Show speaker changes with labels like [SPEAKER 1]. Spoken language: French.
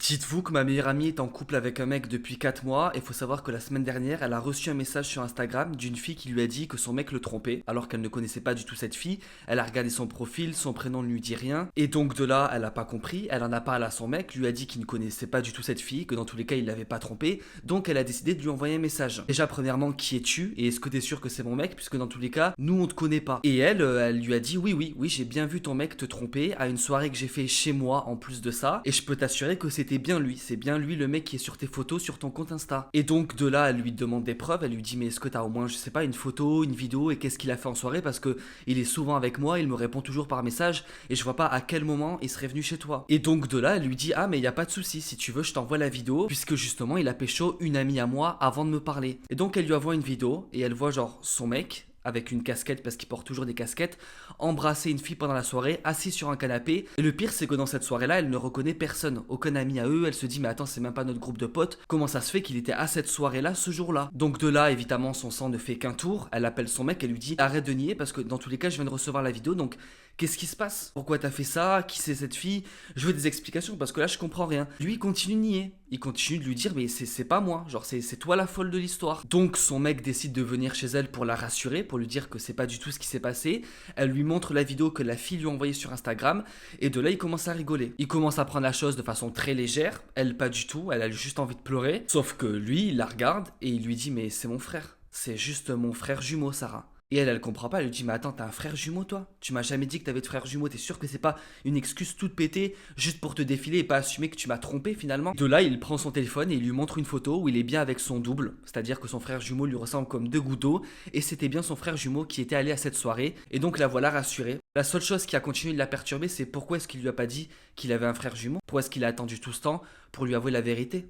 [SPEAKER 1] Dites-vous que ma meilleure amie est en couple avec un mec depuis 4 mois et faut savoir que la semaine dernière, elle a reçu un message sur Instagram d'une fille qui lui a dit que son mec le trompait alors qu'elle ne connaissait pas du tout cette fille. Elle a regardé son profil, son prénom ne lui dit rien et donc de là, elle a pas compris, elle en a parlé à son mec, lui a dit qu'il ne connaissait pas du tout cette fille, que dans tous les cas, il l'avait pas trompé, donc elle a décidé de lui envoyer un message. Déjà, premièrement, qui es-tu et est-ce que t'es sûr que c'est mon mec puisque dans tous les cas, nous on te connaît pas. Et elle lui a dit oui, j'ai bien vu ton mec te tromper à une soirée que j'ai fait chez moi en plus de ça et je peux t'assurer que c'était bien lui, c'est bien lui le mec qui est sur tes photos sur ton compte Insta. Et donc de là, elle lui demande des preuves, elle lui dit mais est-ce que t'as au moins, je sais pas, une photo, une vidéo et qu'est-ce qu'il a fait en soirée parce que il est souvent avec moi, il me répond toujours par message et je vois pas à quel moment il serait venu chez toi. Et donc de là, elle lui dit ah mais y a pas de souci, si tu veux je t'envoie la vidéo puisque justement il a pécho une amie à moi avant de me parler. Et donc elle lui envoie une vidéo et elle voit genre son mec avec une casquette parce qu'il porte toujours des casquettes, embrasser une fille pendant la soirée, assis sur un canapé. Et le pire, c'est que dans cette soirée-là, elle ne reconnaît personne, aucun ami à eux. Elle se dit, mais attends, c'est même pas notre groupe de potes. Comment ça se fait qu'il était à cette soirée-là ce jour-là? Donc de là, évidemment, son sang ne fait qu'un tour. Elle appelle son mec, elle lui dit, arrête de nier parce que dans tous les cas, je viens de recevoir la vidéo. Donc qu'est-ce qui se passe? Pourquoi t'as fait ça? Qui c'est cette fille? Je veux des explications parce que là, je comprends rien. Lui, il continue de nier. Il continue de lui dire, mais c'est pas moi. Genre, c'est toi la folle de l'histoire. Donc son mec décide de venir chez elle pour la rassurer, pour lui dire que c'est pas du tout ce qui s'est passé. Elle lui montre la vidéo que la fille lui a envoyée sur Instagram et de là il commence à rigoler. Il commence à prendre la chose de façon très légère, elle pas du tout, elle a juste envie de pleurer. Sauf que lui, il la regarde et il lui dit mais c'est mon frère, c'est juste mon frère jumeau Sarah. Et elle comprend pas, elle lui dit mais attends t'as un frère jumeau toi? Tu m'as jamais dit que t'avais de frère jumeau, t'es sûr que c'est pas une excuse toute pétée juste pour te défiler et pas assumer que tu m'as trompé finalement? De là il prend son téléphone et il lui montre une photo où il est bien avec son double, c'est-à-dire que son frère jumeau lui ressemble comme deux gouttes d'eau et c'était bien son frère jumeau qui était allé à cette soirée et donc la voilà rassurée. La seule chose qui a continué de la perturber c'est pourquoi est-ce qu'il lui a pas dit qu'il avait un frère jumeau? Pourquoi est-ce qu'il a attendu tout ce temps pour lui avouer la vérité?